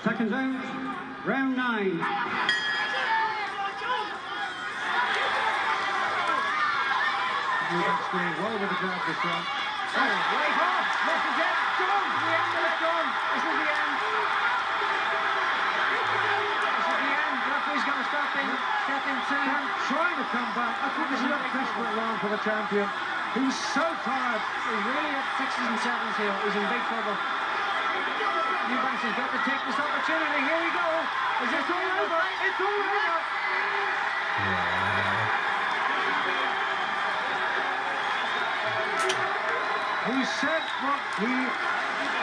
Second round, round 9. Eubanks doing well with the grab this one. Oh, right off! This is it! Done! The end of it, done! This is the end! This is the end. The referee's going to step in soon. Trying to come back. I think this is a desperate round for the champion. He's so tired. He's really at 60s and 70s here. He's in big trouble. Eubanks has got to take this opportunity. Here we go. Is this all over? It's all over. He said what he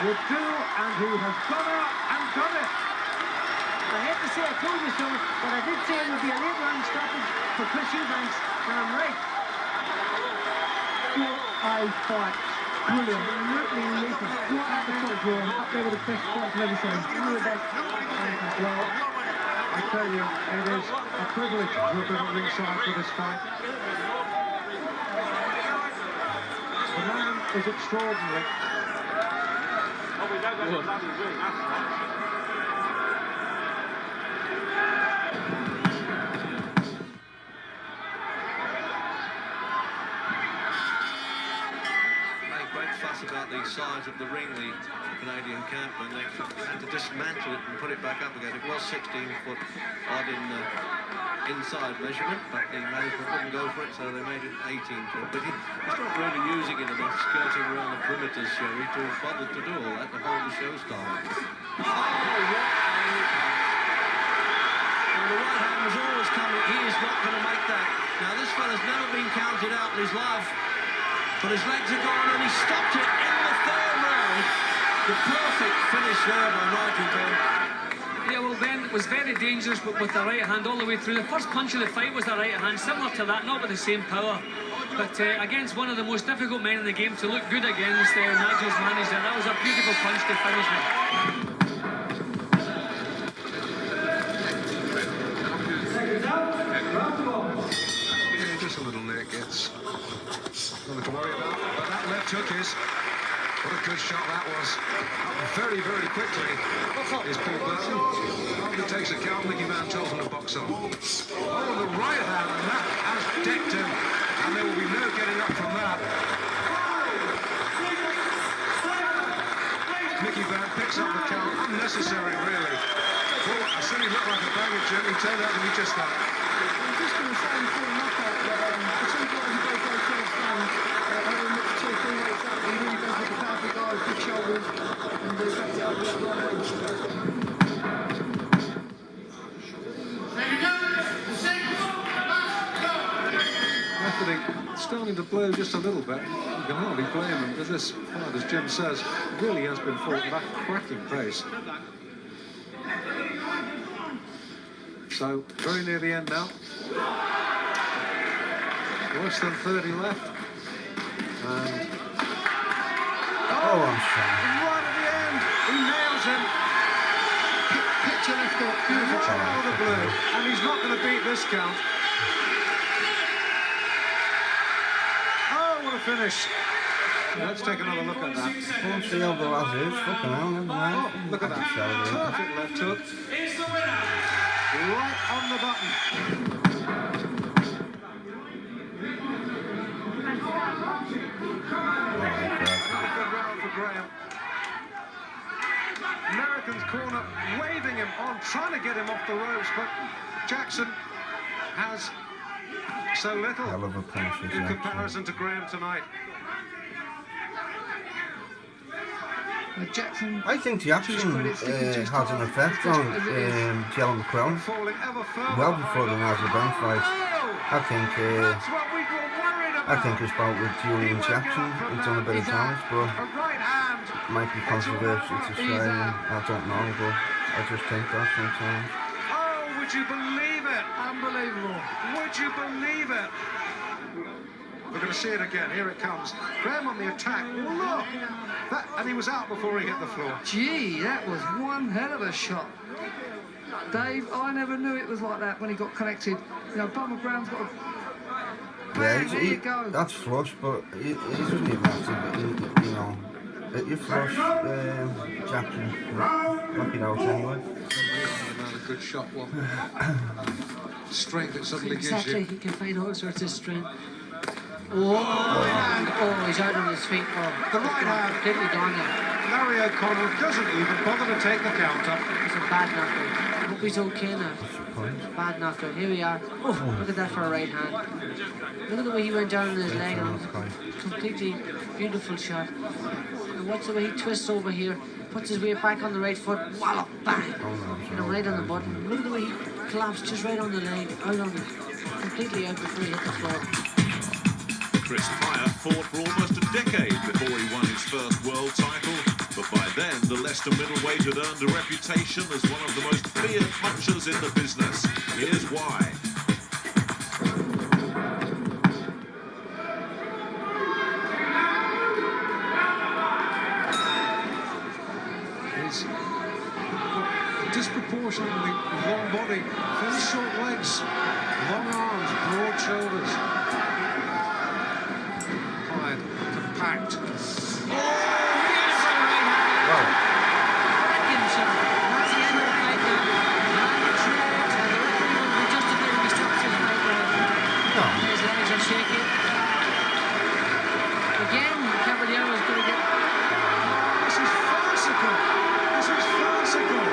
would do, and he has gone out and done it. I hate to say I told you so, but I did say it would be a late round stoppage for Chris Eubanks, and I'm right. I thought brilliant, absolutely lethal. What at the top draw, up there with the best points and everything. You were best. Well, I tell you, it is a privilege to have been at ringside for this fight. The man is extraordinary. About the size of the ring, the Canadian camp, and they had to dismantle it and put it back up again. It was 16 foot odd in inside measurement, but the management wouldn't go for it, so they made it 18 foot. But he's not really using it enough, skirting around the perimeters, Sherry, to bother to do all that, to hold the show style. And the right hand was always coming. He is not going to make that. Now, this fella's never been counted out in his life. But his legs are gone and he stopped it in the third round. The perfect finish there by Nigel Benn. Yeah, well, Ben was very dangerous with the right hand all the way through. The first punch of the fight was the right hand, similar to that, not with the same power. But against one of the most difficult men in the game to look good against, Nigel's managed it. That was a beautiful punch to finish with. Just a little neck, it's nothing to worry about, but that left hook is, what a good shot that was. Very, very quickly is Paul Burton. Hardly takes a count, Mickey Van tells him to box on. Oh, the right hand, and that has decked him, and there will be no getting up from that. Mickey Van picks up the count, unnecessary really. Oh, I said he looked like a baggage jet, he turned out to be just that. I'm just going to say before the knockout that the two guys who both go first round over the next 2 or 3 weeks out, he really does look a powerful guy with big shoulders and they backed it up with that right Anthony starting to blow just a little bit. You can hardly blame him because this fight, as Jim says, really has been fought at a cracking pace. So, very near the end now. Less than 30 left. And... Oh, I'm sorry. Right at the end, he nails him. picture left foot, beautiful. Right out of the blue. And he's not going to beat this count. Oh, what a finish. Let's take another look at that. Won't see how the lads is. Fucking hell, never mind. Oh, look at that. Perfect left hook. Right on the button. Good round for Graham. American's corner waving him on, trying to get him off the ropes, but Jackson has so little Hell of a punch, in Jackson. comparison to Graham tonight. Jackson. I think Jackson has an effect on Jalen McClellan. Falling ever further. Well before the Nigel Benn fight. That's what we were worried about. I think his bout with Julian Jackson has done a bit of damage, but A right hand. might be controversial to say. I don't know, but I just think that sometimes. Oh, would you believe it? Unbelievable. Would you believe it? We're going to see it again. Here it comes. Graham on the attack. Look! And he was out before he hit the floor. Gee, that was one hell of a shot. Dave, I never knew it was like that when he got connected. You know, Bummer Brown's got a... Yeah, Bang, there you go. that's flush, but he doesn't even have to, you know, At your flush, Jackson. Knock it out anyway. The amount of good shot, what strength it suddenly gives Exactly, you. he can find all sorts of strength. Oh, he's out on his feet. Oh, The right hand. completely gone now. Larry O'Connell doesn't even bother to take the counter. It's a bad knockout. I hope he's okay now. Bad knockout. Here we are. Oh, look at that for a right hand. Look at the way he went down on his leg. And completely beautiful shot. And watch the way he twists over here. Puts his weight back on the right foot. Wallop, bang. Hit him right on the button. Look at the way he collapsed just right on the leg. Out on it. Completely out before he hit the floor. Chris Pyatt fought for almost a decade before he won his first world title, but by then the Leicester middleweight had earned a reputation as one of the most feared punchers in the business. Here's why. He's got a disproportionately long body, very short legs, long arms, broad shoulders. Pyatt, compact. Beautiful right hand. Wow. Cracking shot. That's the end of the fight now. And the treads, and the referee will be just a bit of he stops his fight now. No. His legs are shaking. Again, Caballero is going to get. This is farcical. This is farcical.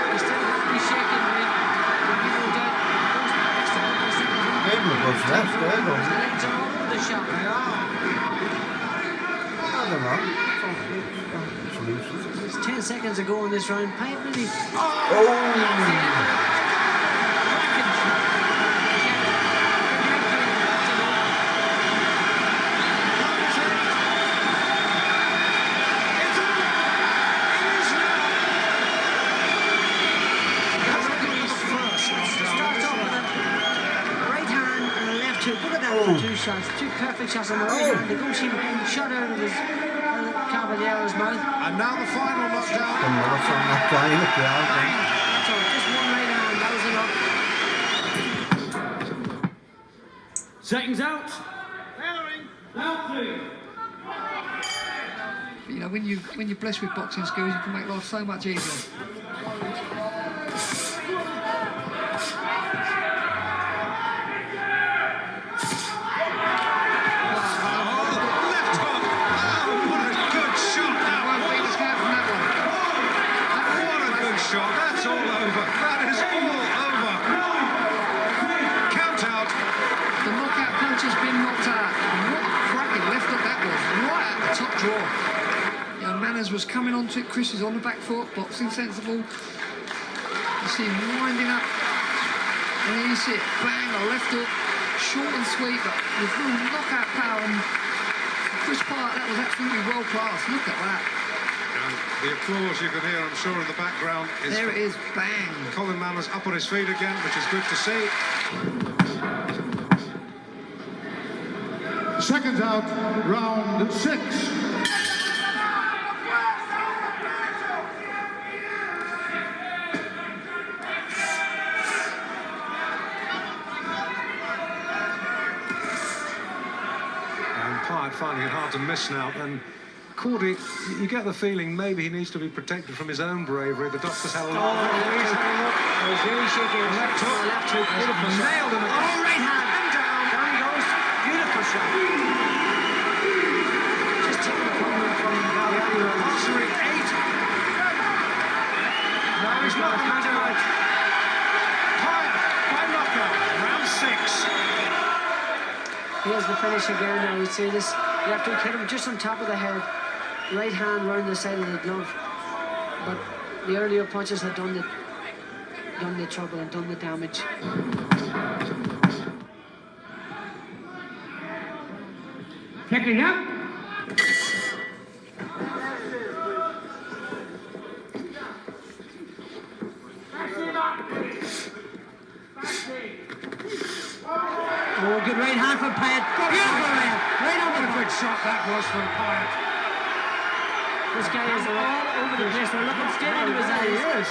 He still has to be shaking. There'll be no doubt. Those next couple of seconds. Gave him a good left there, though. His legs are all over the shot. They are. I don't know. It's loose. It's 10 seconds ago in this round. Pyatt really. Oh! Two shots, two perfect shots on the right hand. The Gucci shot out of his Caballero's mouth. And now the final knockdown. Another from that guy in the crowd. That's all. Just one right hand. That was enough. Seconds out. You know, when you're blessed with boxing skills, you can make life so much easier. That's all over. That is all over. Count out. The knockout punch has been knocked out. What a cracking left hook that was. Right at the top draw. You know, Manners was coming onto it. Chris is on the back foot, boxing sensible. You see him winding up. And then you see it, bang, a left hook. Short and sweet, but with real knockout power. And Chris Pyatt, that was absolutely world class. Look at that. And the applause you can hear, I'm sure, in the background is There it is, bang. Colin Manners up on his feet again, which is good to see. Seconds out, round 6. And Pyatt finding it hard to miss now. And Cordy, you get the feeling maybe he needs to be protected from his own bravery. The doctor's had a look. He's really shaking his Left hook. left hook. Beautiful shot. Nailed him. Oh, right hand. And down. Down he goes. Beautiful shot. Just taking the corner from Caballeiro. Archery 8. No, he's not counting out. Pyatt by knockout. Round 6. Here's the finish again. Now we see this. You have to hit him just on top of the head. Right hand round the side of the glove. But the earlier punches had done the trouble and done the damage. Picking up. Oh, good right hand from Pyatt. Beautiful right hand. Right on the What a good shot that was from Pyatt. This guy is all over the place. We're looking straight into his eyes.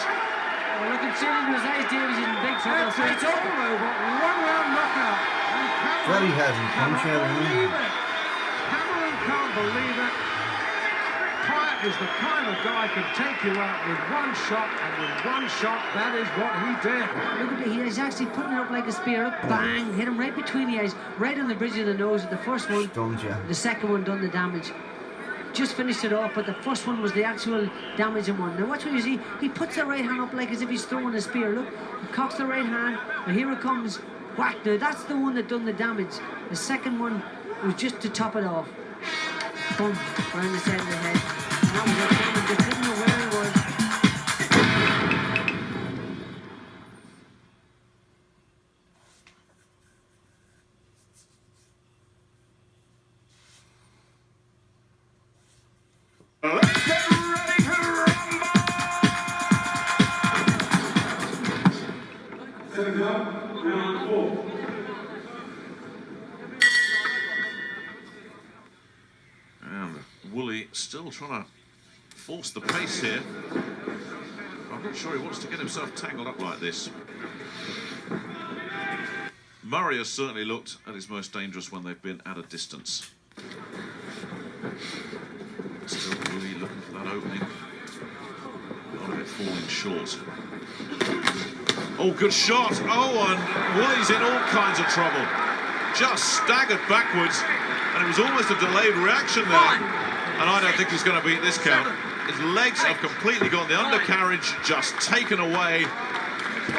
We're looking straight into his eyes. Davies is in big trouble. It's all over. One round knockout. Very heavy punch here, isn't it? Cameron can't believe it. Pyatt is the kind of guy who can take you out with one shot, and with one shot, that is what he did. Look at it, he's actually putting it up like a spear. Bang! Hit him right between the eyes, right on the bridge of the nose with the first one. Stunned you. The second one done the damage. Just finished it off, but the first one was the actual damaging one. Now watch what you see. He puts the right hand up like as if he's throwing a spear. Look, he cocks the right hand, and here it comes. Whack! Now that's the one that done the damage. The second one was just to top it off. Boom! Around the side of the head. And that was it. Simon just didn't know where he was. Let's get ready to rumble! Setting up, round 4. And Woolley still trying to force the pace here. I'm not sure he wants to get himself tangled up like this. Murray has certainly looked at his most dangerous when they've been at a distance. Still Woolley looking for that opening. A lot of it falling short. Oh, good shot. Oh, and Woolley's in all kinds of trouble. Just staggered backwards. And it was almost a delayed reaction there. And I don't think he's going to beat this count. His legs have completely gone. The undercarriage just taken away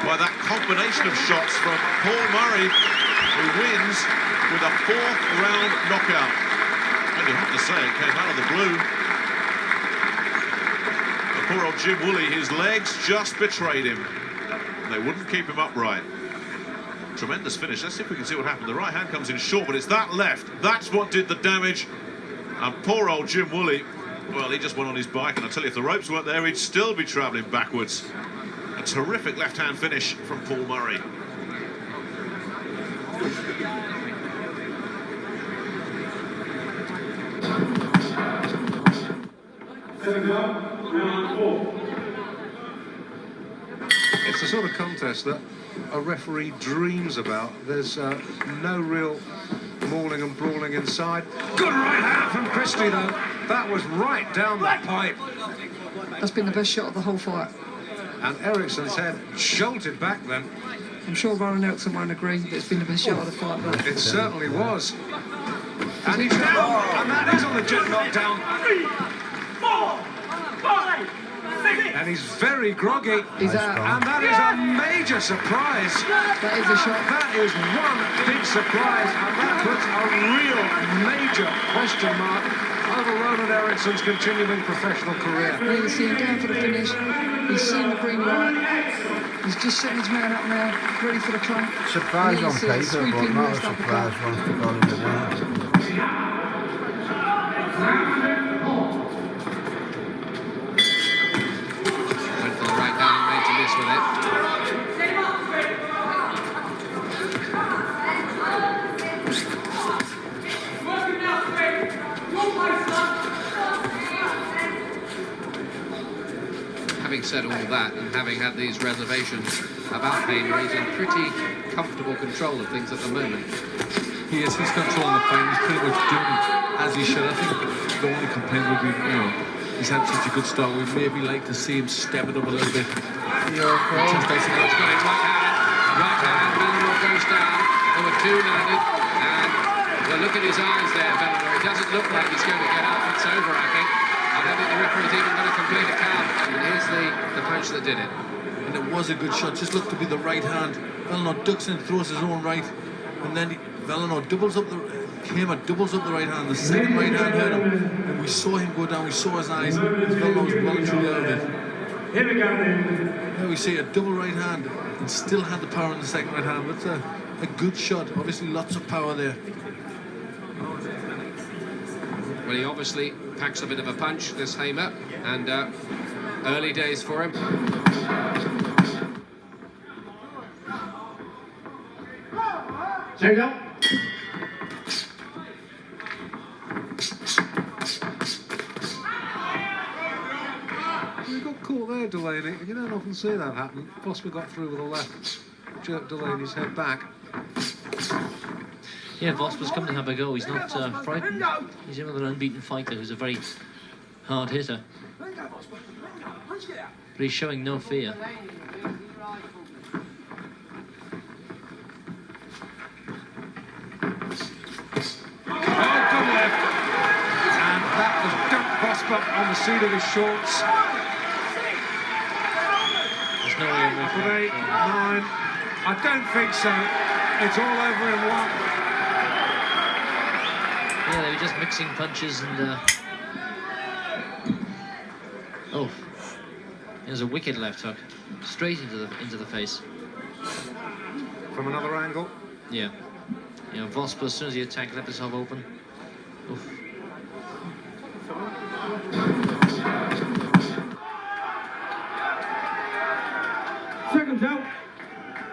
by that combination of shots from Paul Murray, who wins with a 4th round knockout. And you have to say it came out of the blue. But poor old Jim Woolley, his legs just betrayed him. They wouldn't keep him upright. Tremendous finish. Let's see if we can see what happened. The right hand comes in short, but it's that left. That's what did the damage. And poor old Jim Woolley, well, he just went on his bike, and I tell you, if the ropes weren't there, he'd still be travelling backwards. A terrific left-hand finish from Paul Murray. Setting up, round 4. It's the sort of contest that a referee dreams about. There's no real mauling and brawling inside. Good right hand from Christie, though. That was right down the pipe. That's been the best shot of the whole fight. And Ericsson's head jolted back then. I'm sure Ronan Eriksson won't agree that it's been the best shot of the fight. But It certainly was. And he's down. And that is on the jet knockdown. 3, 4, 5, 6. And he's very groggy. he's out. And that is a major surprise. That is a shot. That is one big surprise, and that puts a real major question mark over Ronan Eriksson's continuing professional career. You can see him down for the finish. He's seen the green light. He's just setting his man up now, ready for the climb. Surprise And on he's, paper, but sweeping not a left surprise uppercut. once they got in the round. Went for the right down, made to miss with it. Having said all that, and having had these reservations about Hamer, he's in pretty comfortable control of things at the moment. He is. He's controlling the fight. He's pretty much doing as he should. I think the only complaint would be, he's had such a good start. We'd maybe like to see him step it up a little bit. Just basically, it's got his right hand, Bellemore goes down. There were 2 landed, and well, look at his eyes there, Bellemore. It doesn't look like he's going to get up. It's over, I think. I don't think the referee's even going to complete a count. And here's the punch that did it. And it was a good shot. Just looked to be the right hand. Bellemore ducks in, throws his own right, and then Bellemore doubles up the right hand. The second right hand hurt him, and we saw him go down. We saw his eyes. Bellemore was well and truly out of it. Here we go then. Now we see a double right hand, and still had the power in the second right hand. That's a good shot. Obviously, lots of power there. Well, he obviously packs a bit of a punch, this Hamer, and early days for him. There you go. We got caught there, Delaney. You don't often see that happen. Possibly got through with a left, jerked Delaney's head back. Yeah, Vosper's come to have a go. He's not frightened. He's another unbeaten fighter who's a very hard hitter. But he's showing no fear. Good left. And that was dumped Vosper on the seat of his shorts. There's no real movement. 8, 9. I don't think so. It's all over in one. Yeah, they were just mixing punches and... Oh. There's a wicked left hook. Straight into the face. From another angle. Yeah. You know, Vosper, as soon as he attacked, left himself open. Oof. Seconds out.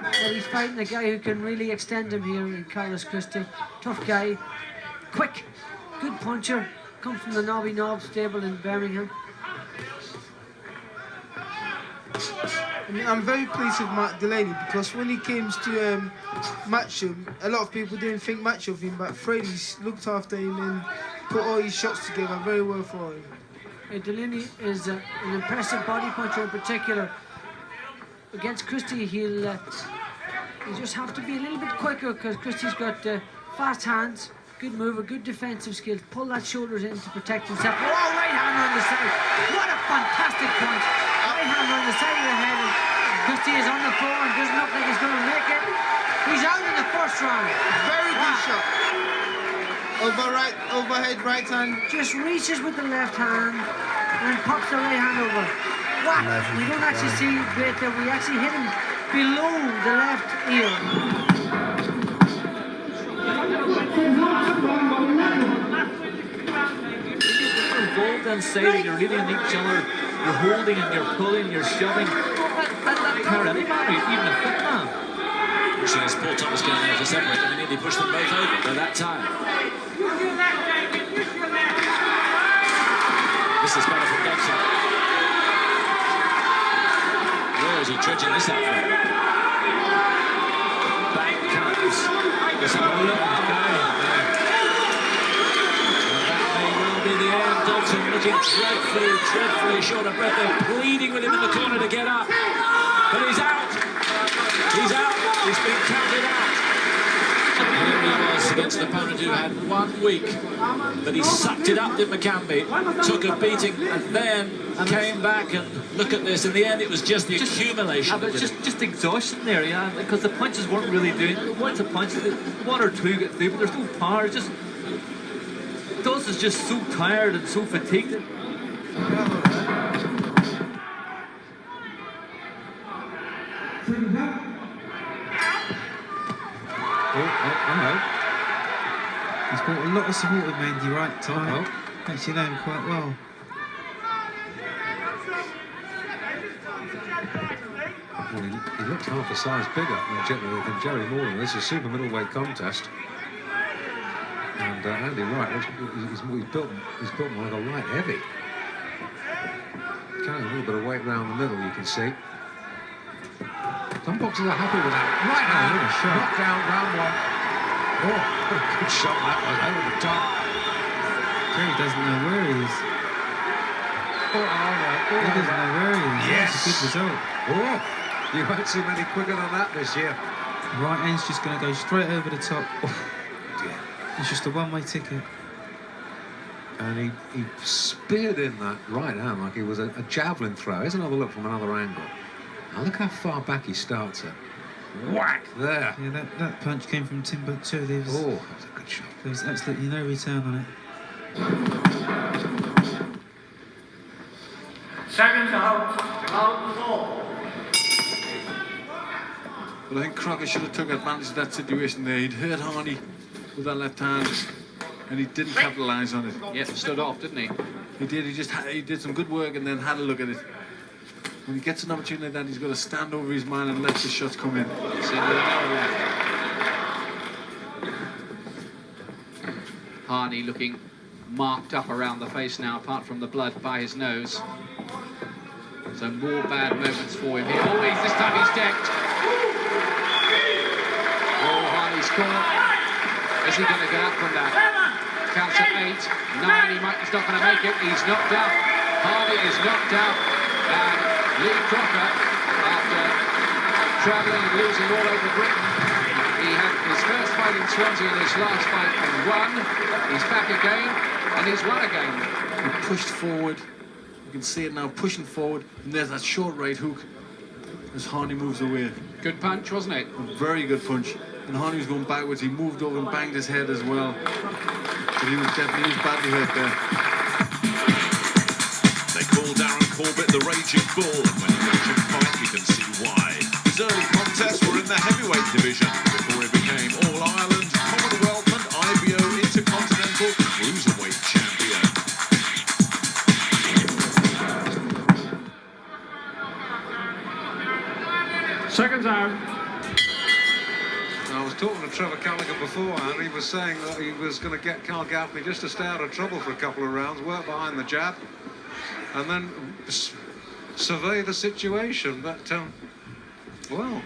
Well, he's fighting a guy who can really extend him here in Carlos Christie. Tough guy, quick, good puncher. Comes from the Nobby Knob stable in Birmingham. I mean, I'm very pleased with Mark Delaney because when he came to match him, a lot of people didn't think much of him, but Freddie's looked after him and put all his shots together very well for him. Delaney is an impressive body puncher in particular. Against Christie, he'll just have to be a little bit quicker because Christie's got fast hands, good mover, good defensive skills. Pull that shoulders in to protect himself. Oh, right hand on the side. What a fantastic punch. Right hand on the side of the head. And Christie is on the floor and doesn't look like he's going to make it. He's out in the first round. Very good shot. Overhead right hand. Just reaches with the left hand and pops the right hand over. Whack. We don't actually see great there. We actually hit him below the left ear. You're involved inside and you're leaning on each other. You're holding and you're pulling, you're shoving. That power any man, even a fit man. So as Paul Thomas going there to separate them, he nearly pushed them both over by that time. This is better from Dodson. Where is he dredging this out from? Back comes. Let's have a look. That may well be the end. Dodson looking dreadfully short of breath. They're pleading with him in the corner to get up. But he's out. He's out. He's been counted out. Here he was against an opponent who had 1 week, but he sucked it up, did McCambie, took a beating and then came back, and look at this. In the end, it was just the accumulation. But just exhaustion there, yeah, because the punches weren't really doing. Once a punch, 1 or 2 get through, but there's no power. It's just Dawes is just so tired and so fatigued. He's got a lot of support with Mandy right time. Actually know him quite well. Well, he looks half a size bigger than Jerry Moreland. This is a super middleweight contest. And Andy Wright, he's built more like a light heavy. Carrying a little bit of weight around the middle, you can see. Some boxers are happy with that. Right hand, knock down, round 1. Oh, good shot that was over the top. Jerry doesn't know where he is. He doesn't know where he is. Yes. That's a good result. Oh, you won't see many quicker than that this year. Right hand's just going to go straight over the top. It's just a one-way ticket. And he speared in that right hand like he was a javelin throw. Here's another look from another angle. Now look how far back he starts it. Whack there. Yeah, that punch came from Timbuktu. Oh, that was a good shot. There was absolutely no return on it. Seconds out. Round 4. But I think Crocker should have took advantage of that situation there. He'd hurt Harney with that left hand, and he didn't capitalise on it. Yeah, stood off, didn't he? He did. He did some good work and then had a look at it. When he gets an opportunity like that, he's got to stand over his man and let the shots come in. Harney looking marked up around the face now, apart from the blood by his nose. So more bad moments for him here. Oh, this time he's decked. Oh, Harney's caught. Is he going to get up from that? Counts at 8, 9, he's not going to make it. He's knocked out. Hardy is knocked out. And Lee Crocker, after travelling and losing all over Britain, he had his first fight in Swansea and his last fight and won. He's back again, and he's won again. He pushed forward. You can see it now, pushing forward. And there's that short right hook as Hardy moves away. Good punch, wasn't it? A very good punch. And Hardy was going backwards. He moved over and banged his head as well. But he was badly hurt there. They call Darren Corbett the Raging Bull, and when you watch him fight, you can see why. His early contests were in the heavyweight division before he became All-Ireland, Commonwealth and IBO Intercontinental Cruiserweight champion. Seconds out. I was talking to Trevor Callaghan beforehand. He was saying that he was going to get Carl Gaffney just to stay out of trouble for a couple of rounds, work behind the jab, and then survey the situation. But, well...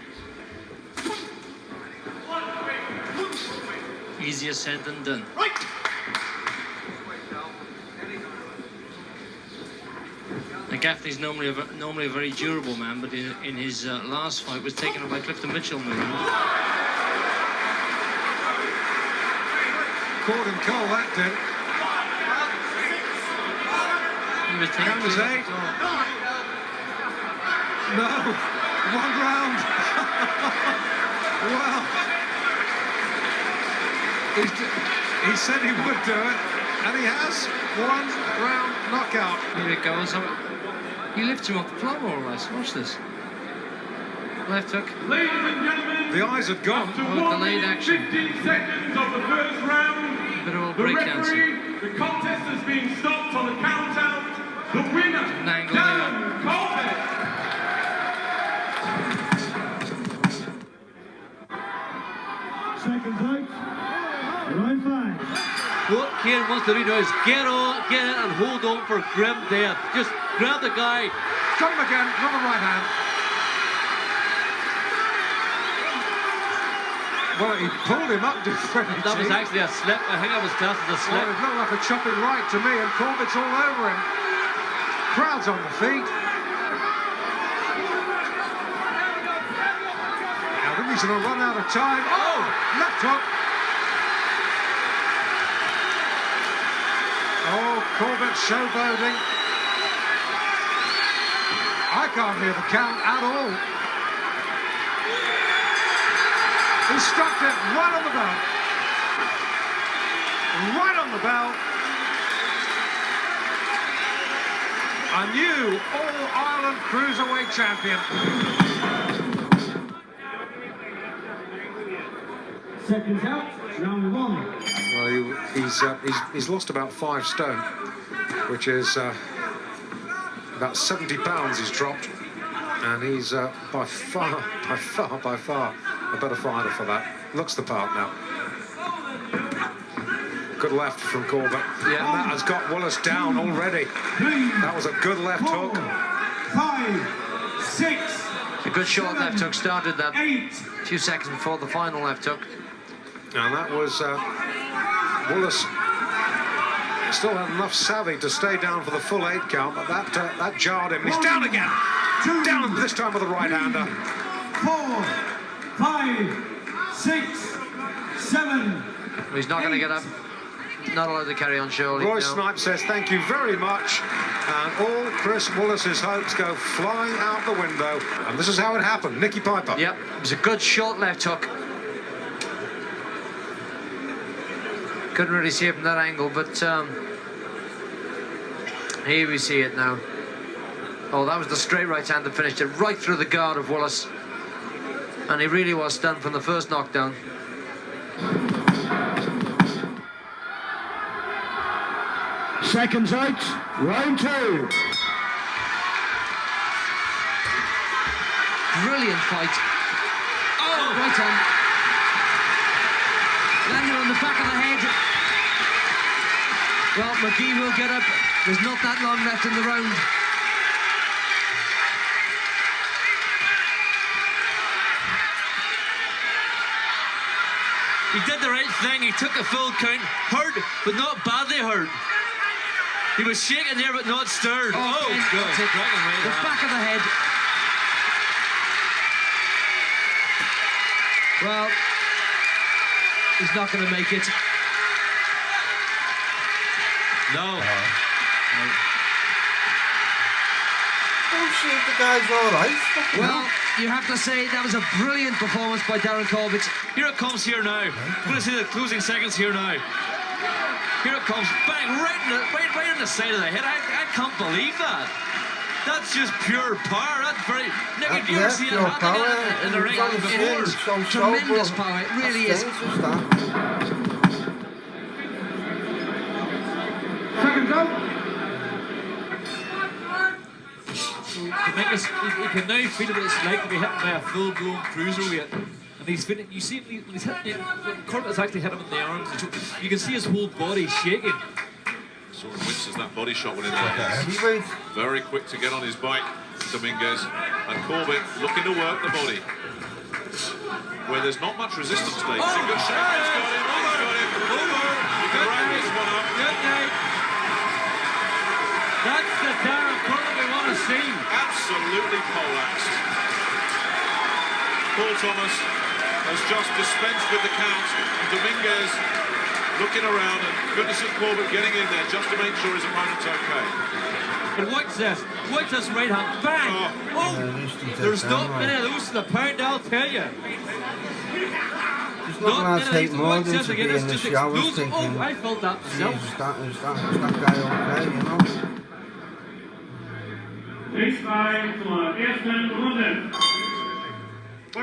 Easier said than done. Now, Gaffney's normally a very durable man, but in his last fight was taken up by Clifton Mitchell. Caught him cold, that did. He was taken Count as 8. No, 1 round. Well, he said he would do it, and he has. 1 round knockout. Here it goes. He lifts him off the floor, all right. Watch this. Left hook. Ladies and gentlemen, the eyes had gone. Delayed action. 15 seconds of the first round. Bit of The breakdancing. referee, the contest has been stopped on the count out. The winner, Angle Darren Corbett. Seconds out. Round 5. What Kieran wants to do now is get in and hold on for grim death. Just grab the guy. Got him again, another right hand. Well, he pulled him up differently. That was actually a slip. I think that was classed as a slip. Well, it looked like a chopping right to me, and Corbett's all over him. Crowd's on the feet. I think he's going to run out of time. Oh, left hook. Oh, Corbett showboating. I can't hear the count at all. He struck it right on the bell. Right on the bell. A new All-Ireland Cruiserweight champion. Seconds out, round 1. Well, he's lost about 5 stone, which is about 70 pounds he's dropped, and he's by far a better fighter for that. Looks the part now. Good left from Corbett. Yeah, and that has got Willis down already. That was a good left hook. 5, 6. A good short left hook started that 8. a few seconds before the final left hook. And that was Willis. Still had enough savvy to stay down for the full 8 count, but that jarred him. He's down again. Down this time with a right-hander. 4, 5, 6, 7. He's not going to get up. Not allowed to carry on, surely. Roy no. Snipe says thank you very much, and all Chris Willis's hopes go flying out the window. And this is how it happened. Nicky Piper. Yep, it was a good short left hook. Couldn't really see it from that angle, but here we see it now. Oh, that was the straight right hand that finished it right through the guard of Willis. And he really was stunned from the first knockdown. Seconds out, round 2. Brilliant fight. Oh, right hand. Landed on the back of the head. Well, McGee will get up. There's not that long left in the round. He did the right thing. He took the full count. Hurt, but not badly hurt. He was shaken there, but not stirred. Oh, God. The back of the head. Well, he's not going to make it. No. Don't see if the guy's all right. Well, you have to say that was a brilliant performance by Darren Corbett. Here it comes here now. We're going to see the closing seconds here now. Here it comes. Bang! Right in the side of the head. I can't believe that. That's just pure power. That's very... Nick, did you ever see it happen in the ring before? Tremendous power. It really is. Second go. Dominguez, he can now feel what it's like to be hit by a full-blown cruiserweight. And he's feeling, you see, he's hitting it, Corbett's actually hit him in the arms. You can see his whole body shaking. Sort of winces that body shot when in there. Very quick to get on his bike, Dominguez. And Corbett looking to work the body. Where there's not much resistance, Dave. It's a good shot. He's got him. You can wrap this one up. Good night. That's the Darren Corbett we want to see. Absolutely poleaxed. Paul Thomas has just dispensed with the count. Dominguez looking around, and goodness of Corbett getting in there just to make sure his opponent's okay. And watch this right hand, bang! There's not many of those to the pound, I'll tell you. There's nothing I'd take more than to be in the shower thinking, oh, I felt that myself. Is that guy okay, you know?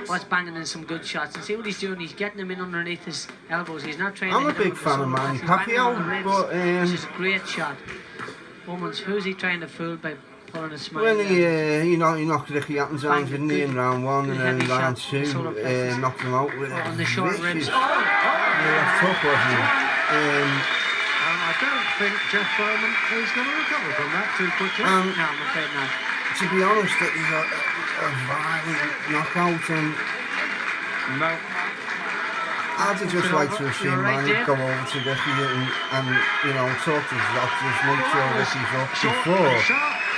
What's banging in some good shots, and see what he's doing. He's getting them in underneath his elbows. He's not trying. I'm a big fan of Manny Pacquiao, but which is a great shot. Who's he trying to fool by pulling a smile? When he knocked Ricky Hatton's arms, didn't he, in round 1, and then in round 2, knocked him out with on the short ribs. That's tough, wasn't he? And I don't think Jeff Berman is going to recover from that too quickly. No, I'm afraid not. To be honest, it was a violent knockout, and no. I'd just like to have seen Manny go over to Ricky and talk to his doctors, make sure Ricky's up before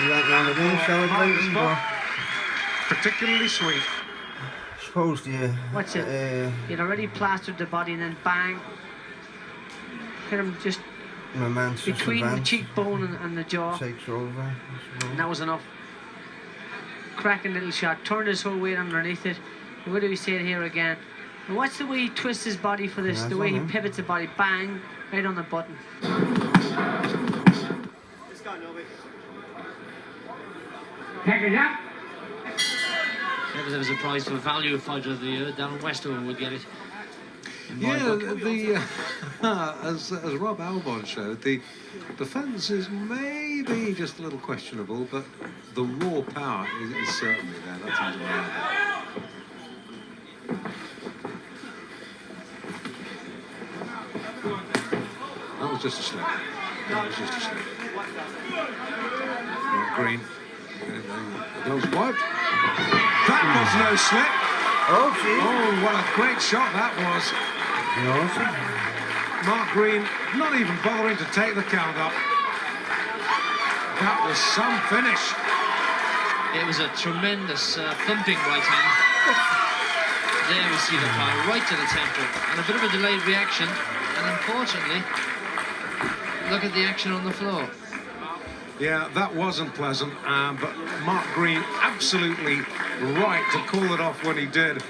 he went round the ring celebrating. But particularly sweet. I suppose what's it? He'd already plastered the body and then bang. Hit him just between the cheekbone and the jaw. Takes over. And that was enough. Cracking little shot. Turned his whole weight underneath it. What do we see it here again? And watch the way he twists his body for this. The way he pivots the body. Bang. Right on the button. Take it up. That was a surprise for value fighter of the year. Darren Westover would get it. Yeah, as Rob Albon showed, the defence is maybe just a little questionable, but the raw power is certainly there. That's undeniable. That was just a slip. Green. Gloves wiped. That was no slip. Oh, gee. Oh, what a great shot that was. Mark Green not even bothering to take the count up. That was some finish. It was a tremendous thumping right hand. There we see the power right to the temple, and a bit of a delayed reaction, and unfortunately, look at the action on the floor. Yeah, that wasn't pleasant, but Mark Green absolutely right to call it off when he did.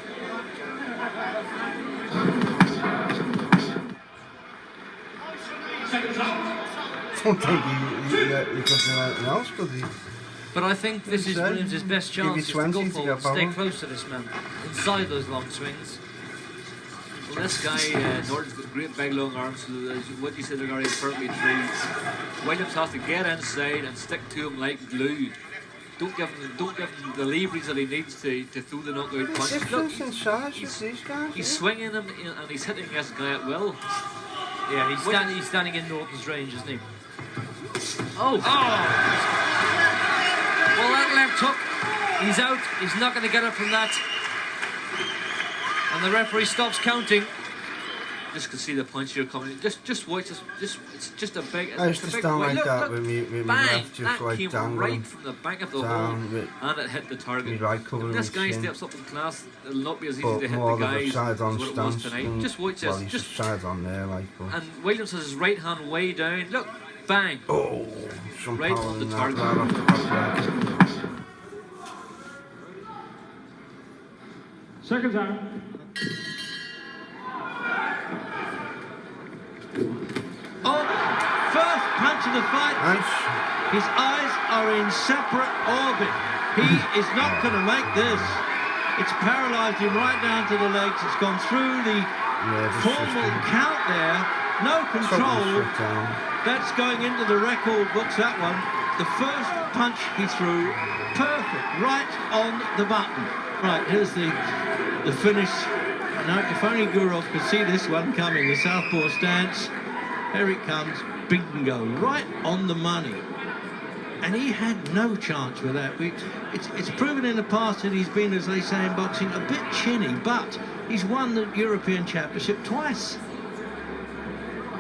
I don't think he could do anything else, could he? But I think this is Williams' best chance is to go forward, stay power. close to this man, inside those long swings. Well, this guy, Norton's got great big long arms, so what you said regarding perfectly trees. Williams has to get inside and stick to him like glue. Don't give him the leverage that he needs to throw the knockout punch. Look, he's swinging him and he's hitting this guy at will. Yeah, he's standing in Norton's range, isn't he? Oh! Well, that left hook, he's out. He's not going to get it from that. And the referee stops counting. just can see the punch here coming. Just watch this. It's just a big. I used to it's a big stand like look, that look, with me bang, left just that like came dangling right from the back of the hole, down with and it hit the target. me right covering If this my guy chin. steps up in class, it'll not be as easy But to hit more the of a guys side as on what it was stance. tonight. and- Just watch well, this. he's Just side on there, like. But, and Williams has his right hand way down. Look, bang. oh, some right power on the in that, target. right off the back leg. Second time. Oh, first punch of the fight. Nice. His eyes are in separate orbit. He is not going to make this. It's paralysed him right down to the legs. It's gone through the formal count there. No control. That's going into the record books, that one. The first punch he threw, perfect, right on the button. Right, here's the finish. Now, if only Gurov could see this one coming, the southpaw stance. Here it comes, bingo, right on the money. And he had no chance with that. It's proven in the past that he's been, as they say in boxing, a bit chinny, but he's won the European Championship twice.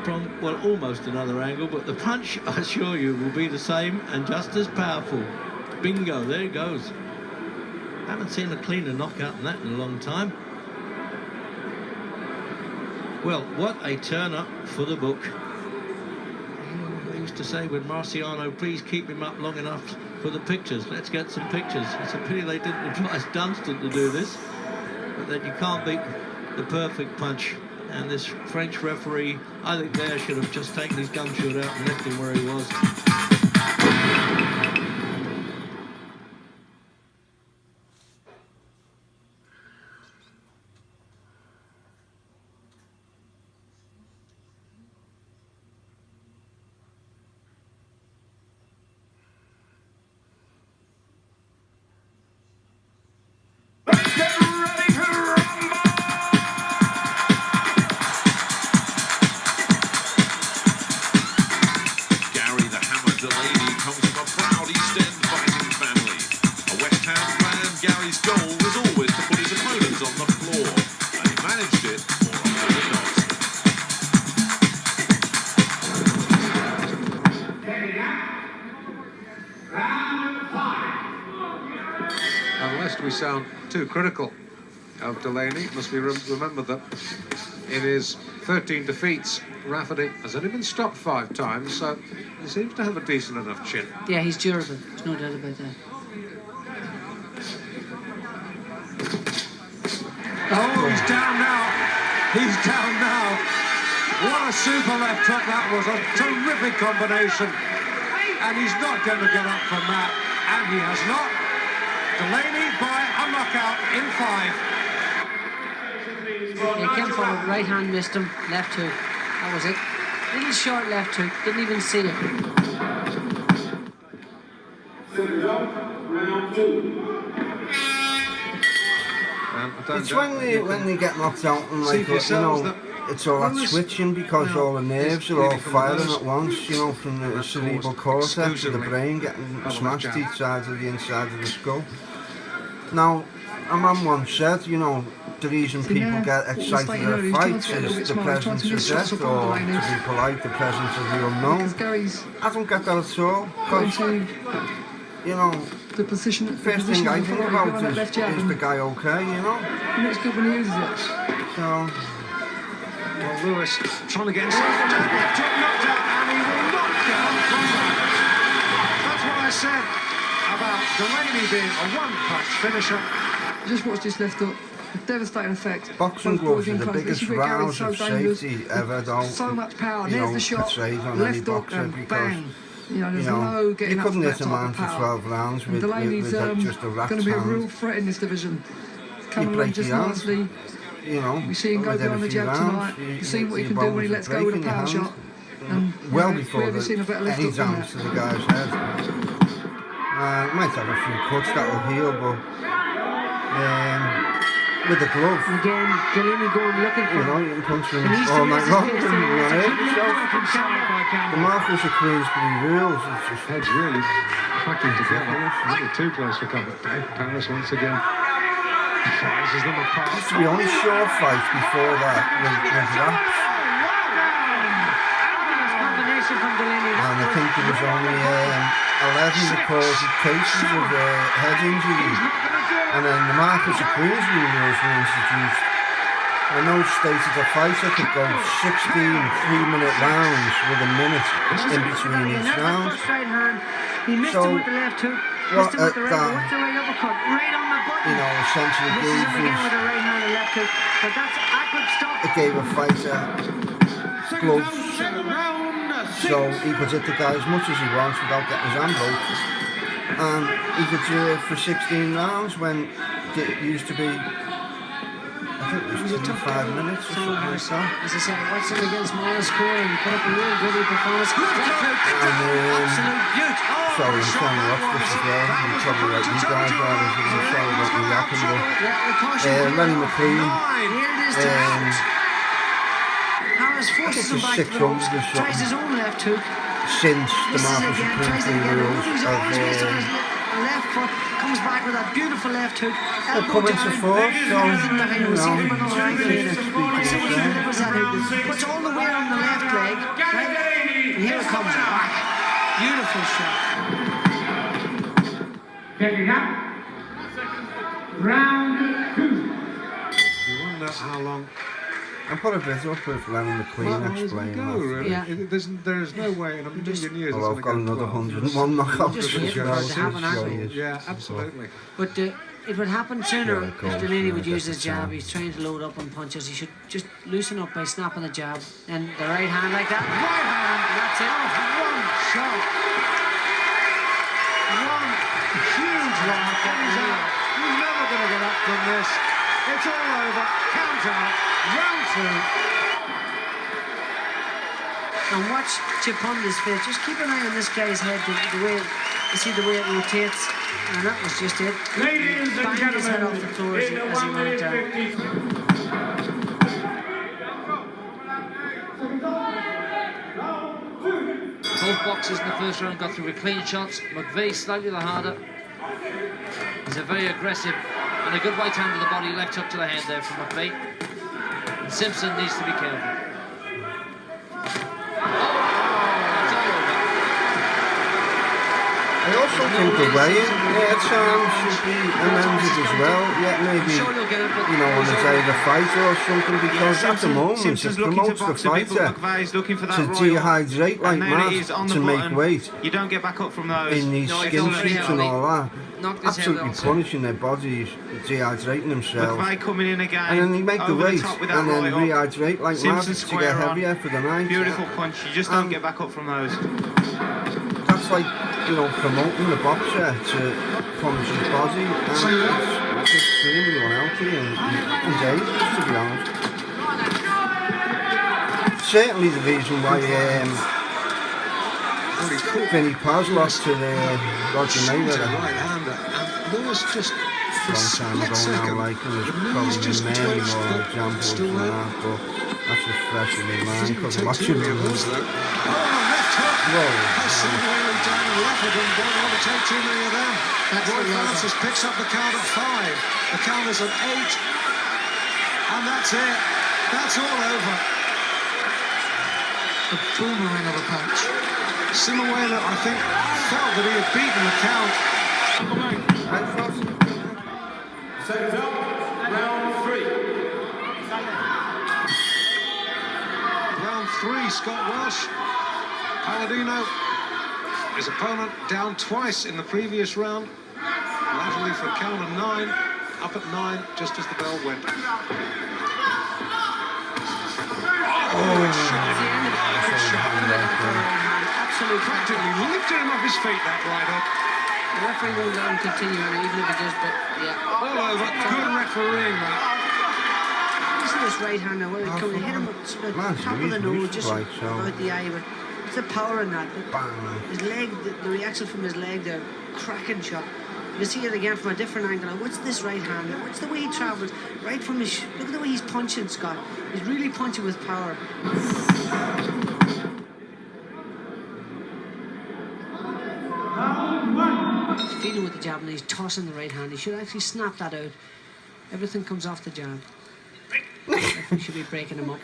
From, well, almost another angle, but the punch, I assure you, will be the same and just as powerful. Bingo, there it goes. Haven't seen a cleaner knockout than that in a long time. Well, what a turn-up for the book. They used to say with Marciano, please keep him up long enough for the pictures. Let's get some pictures. It's a pity they didn't advise Dunstan to do this, but then you can't beat the perfect punch. And this French referee, I think there should have just taken his gum shield out and left him where he was. Gary the Hammer Delaney comes from a proud East End fighting family. A West Ham fan, Gary's goal was always to put his opponents on the floor, and he managed it more often than not. Unless we sound too critical of Delaney, it must be remembered that in his 13 defeats, Rafferty has only been stopped 5 times, so he seems to have a decent enough chin. Yeah, he's durable. There's no doubt about that. Oh, he's down now. He's down now. What a super left hook that was. A terrific combination. And he's not going to get up from that. And he has not. Delaney by a knockout in 5. He came forward, right hand missed him, left hook. That was it. Little short left hook, didn't even see it. Round 2. It's when they get knocked out and like it's all that switching because all the nerves are all firing at once, you know, from the cerebral cortex to the brain getting smashed each side of the inside of the skull. Now, a man once said, you know, the reason people get excited at fights is the presence of death, or to be polite, the presence of the unknown. I don't get that at all, because, you know, the position, first thing I think about is the guy okay, you know? And it's good when he uses it. So, Well, Lewis trying to get inside. Knocked out, and he will not get up from that. That's what I said about Delaney being a one-punch finisher. Just watch this left hook. A devastating effect. boxing Both gloves boys are in the close. biggest This is where Gary's rounds so of dangerous. safety ever, though. So much power. You There's know, the shot. portrayed on any Left hook boxer and because, bang. You know, you there's know, no getting you up from couldn't that hit a type man of for power. 12 rounds And with Delaney's just a rat's going to be a real hand. threat in this division. Coming You along break just your hand, nicely. you know, We see him go within behind a the few jab rounds, tonight. You've seen what he can do your when he bones lets go with a break in your power hand. shot. And Well we before haven't seen a better left any hook than damage that. to the guy's head. Might have a few cuts that will heal, but with the glove, Again, Delaney going looking for you know, him. you can punch him And he's all doing night his long best and to you're not hurt keep yourself. him sharp by The Campbell. Marcus of Queensbury rules, it's just Heads really cracking together. A little too close for comfort. Paris once again prizes them apart. used to be only short fights before that with wraps. and I think there was only 11 recorded cases of head injury. And then the Marcus of Queensbury rules were introduced. I know stated a fighter could go 16 3-minute rounds with a minute in between each round. He missed him with the left hook. Missed him with the right uppercut. Right on the button. You know, essentially misses him again with a right hand and left hook. But that's accurate stuff. it gave a fighter gloves, so he could hit the guy as much as he wants without getting his hand broke. And he could do it for 16 rounds when it used to be, I think it was 25 minutes or something like that. As I said, I watched him against Morris Score and put up a real gritty performance. Absolute beaut. Sorry, I'm trying to watch this as well. I'm probably like you guys are. I'm sorry about me yapping, but Lenny McLean. Harris forces him back to the ropes, tries his own left hook. Since the Marcus of Queensbury rules of left foot, comes back with that beautiful left hook. coming to force, so puts all the weight on the left leg, right? And here it comes back. Beautiful shot. Picking up. Round 2. You wonder how long. I'm put a bit up with Lenny McLean explaining that. Really. Yeah. There's no way in a million years. Well, I've got another 101 knockouts. Just wait for it to happen, aren't we? Yeah, absolutely. But it would happen sooner if Delaney would use his jab. He's trying to load up on punches. He should just loosen up by snapping the jab. And the right hand like that. Right hand, and that's it. One shot. One huge one. You're never going to get up from this. It's all over. Count out. Round 2. And watch Chip Huntley's face. Just keep an eye on this guy's head. The way you see the way it rotates. And that was just it. Ladies and Banged his head off the gentlemen, floor as he went down. Both boxers in the first round got through with clean shots. McVeigh slightly the harder. He's a very aggressive and a good right hand to the body, left hook to the head there from McVeigh. And Simpson needs to be careful. I also think the weigh-in should be amended as well. Yeah, maybe, you know, on a day of a fight or something, because at the moment it promotes the fighter to dehydrate like mad to make weight. You don't get back up from those. In these skin suits and all that. Absolutely punishing their bodies, dehydrating themselves. Coming in again, and then they make the weight and then rehydrate like mad to get heavier for the night. Beautiful punch. You just don't get back up from those. That's like, you know, promoting the boxer to punish his body, and it's extremely unhealthy and dangerous, to be honest. Certainly the reason why Vinny Paz lost to Roger Mayweather. A long time ago now, like, and there's probably many more examples than that, but that's just fresh in my mind because I'm watching them. Roy Francis picks up the count at 5. The count is at 8. And that's it. That's all over. A boomerang of a punch. Simuela, I think, felt that he had beaten the count. Seconds up, round 3. Round 3, Scott Welsh. Palladino, his opponent, down twice in the previous round. Laterally for a count of 9. Up at 9, just as the bell went. Absolutely practically lifted him off his feet, that right up. The referee will let him continue, even if it does, but yeah. All over. Good refereeing, man. Listen to this right hand now, where it coming, hit him with the top of the nose, just about the eye, but it's the power in that. His leg, the reaction from his leg there, cracking shot. You see it again from a different angle. Now, what's this right hand? What's the way he travels? Right from his... Look at the way he's punching, Scott. He's really punching with power. He's feeding with the jab and he's tossing the right hand. He should actually snap that out. Everything comes off the jab. He should be breaking him up.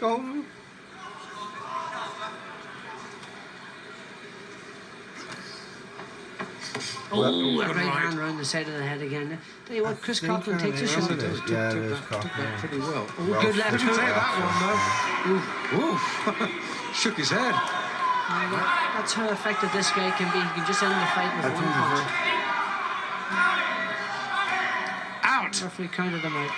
Oh, a right hand round the side of the head again. Tell you what, Chris Coughlin takes a shot. Yeah, it is Coughlin. Pretty well. Oh, good left Didn't hook. take that one, though. Oof. Shook his head. That's how effective this guy can be. He can just end the fight with one punch. Out. Referee counted him out.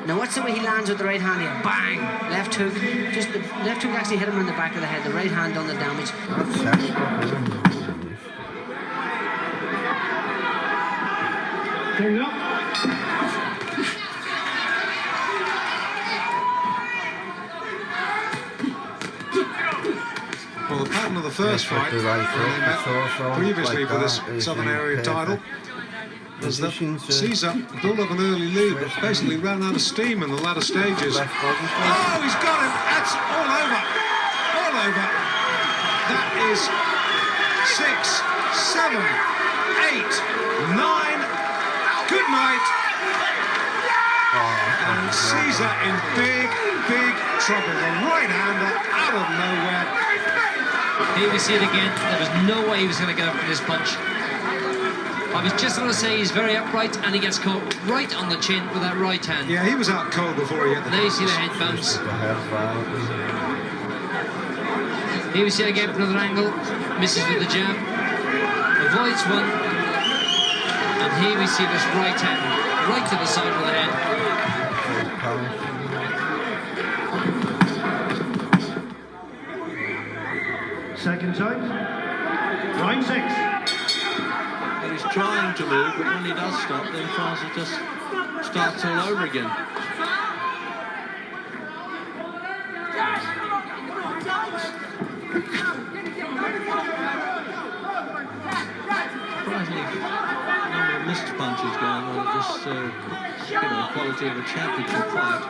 Now watch the way he lands with the right hand here. Bang! Left hook. Just the left hook actually hit him in the back of the head. The right hand done the damage. That's sexual, isn't it? Well, the pattern of the first fight, when they met previously for this Southern Area title, was that Caesar built up an early lead, but basically ran out of steam in the latter stages. Oh, he's got him! That's all over! All over! That is 6, 7, 8, 9. Good night! And Caesar in big, big trouble. The right-hander out of nowhere. Here we see it again. There was no way he was going to get up for this punch. I was just going to say he's very upright and he gets caught right on the chin with that right hand. Yeah, he was out cold before he hit the There you see the head bounce. Here we see it again from another angle. Misses with the jab. Avoids one. And here we see this right hand right to the side of the head. Second time. Round 6. Well, he's trying to move, but when he does stop, then Fraser just starts all over again. Surprisingly, a number of missed punches going on at this, quality of a championship fight.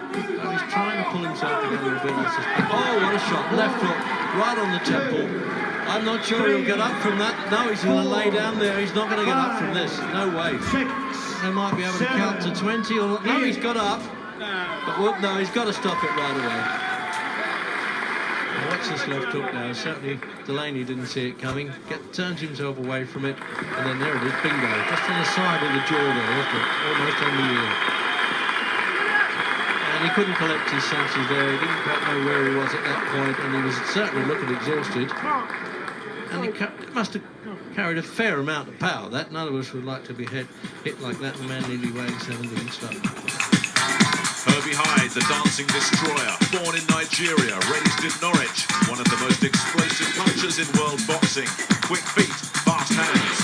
Oh, he's trying to pull himself together a bit. Oh, what a shot. Left hook, right on the temple. I'm not sure he'll get up from that. No, he's going to lay down there. He's not going to get up from this. No way. They might be able to count to 20 or... No, he's got up. But well, no, he's got to stop it right away. Now, watch this left hook now. Certainly Delaney didn't see it coming. Turns himself away from it. And then there it is. Bingo. Just on the side of the jaw there, isn't it? Almost on the ear. He couldn't collect his senses there. He didn't quite know where he was at that point, and he was certainly looking exhausted. And he must have carried a fair amount of power. That none of us would like to be hit like that. The man nearly weighing 70 and stuff. Herbie Hyde, the dancing destroyer, born in Nigeria, raised in Norwich, one of the most explosive punchers in world boxing. Quick feet, fast hands.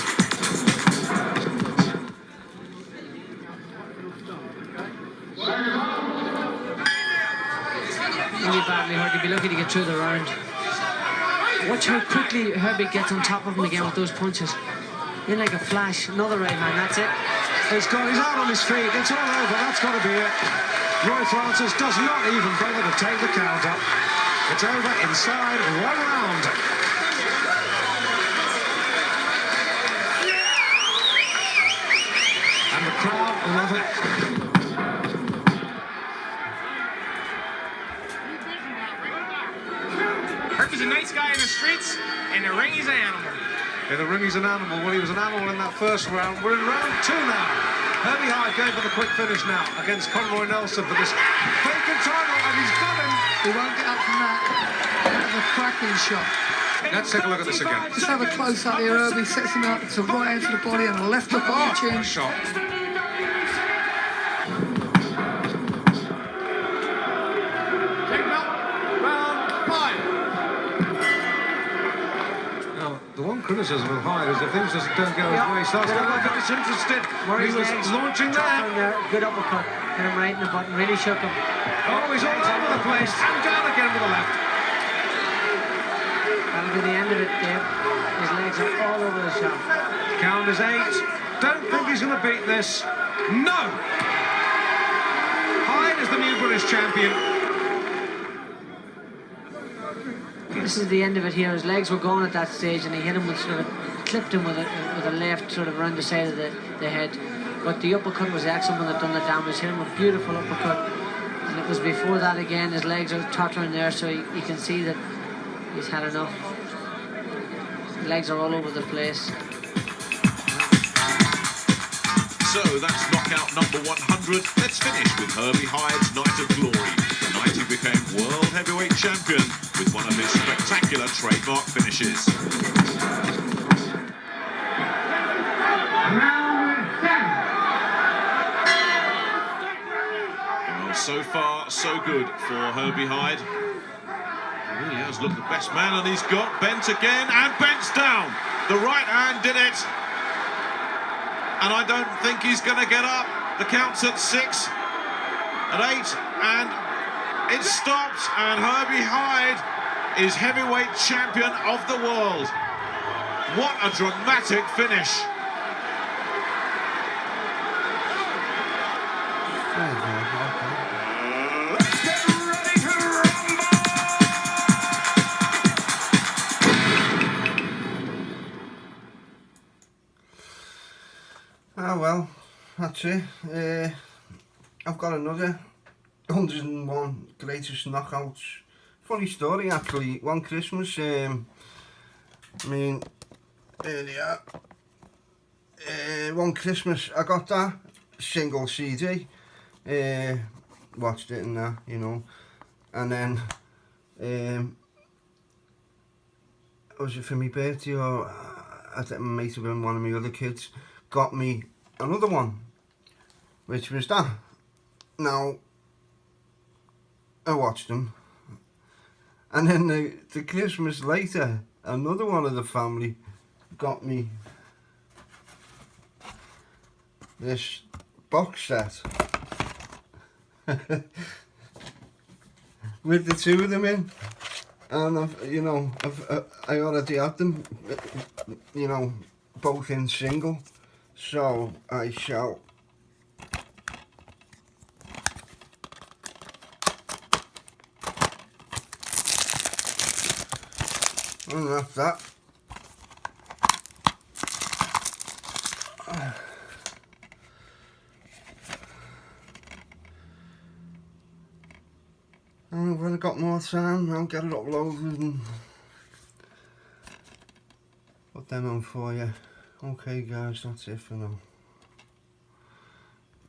Really badly hurt. He'd be lucky to get through the round. Watch how quickly Herbie gets on top of him again with those punches. In like a flash. Another right hand, that's it. He's out on his feet. It's all over. That's got to be it. Roy Francis does not even bother to take the count up. It's over inside 1 round. And the crowd love it. Herbie's a nice guy in the streets, in the ring he's an animal. In the ring he's an animal. Well, he was an animal in that first round. We're in round 2 now. Herbie Hyde going for the quick finish now against Conroy Nelson for this vacant title, and he's got him. He won't get up from that. That was a cracking shot. Let's take a look at this again. Let's have a close-up here. Herbie sets him up. It's a right hand to the body and a left hook on the chin. Shot. The one criticism of Hyde is if things just don't go his way, he starts getting a bit disinterested. He was launching there. Good uppercut. Hit him right in the button. Really shook him. Oh, he's all over the place. And down again with the left. That'll be the end of it, Dave. His legs are all over the shop. Count is 8. Don't think he's going to beat this. No! Hyde is the new British champion. This is the end of it here. His legs were going at that stage, and he hit him with clipped him with a left sort of around the side of the head. But the uppercut was excellent when it done the damage. Hit him with a beautiful uppercut. And And it was before that again, his legs are tottering there, so you can see that he's had enough. His legs are all over the place. So that's knockout number 100. Let's finish with Herbie Hyde's Night of Glory. The night he became World Heavyweight Champion with one of his spectacular trademark finishes. Well, so far, so good for Herbie Hyde. He really has looked the best man, and he's got bent again, and bent's down. The right hand did it. And I don't think he's going to get up. The count's at 6, at 8, and it stops. And Herbie Hyde is heavyweight champion of the world. What a dramatic finish. Let's get ready to rumble! Ah well, that's it. I've got another 101 greatest knockouts. Funny story actually. One Christmas, I mean, earlier, one Christmas I got that single CD. Watched it and that, you know, and then was it for my birthday, or I think it might have been one of my other kids got me another one, which was that. Now I watched them, and then the Christmas later, another one of the family got me this box set with the two of them in, and I already had them, you know, both in single, so I shall unwrap that. And when I got more time, I'll get it uploaded and put them on for you. Okay guys, that's it for now.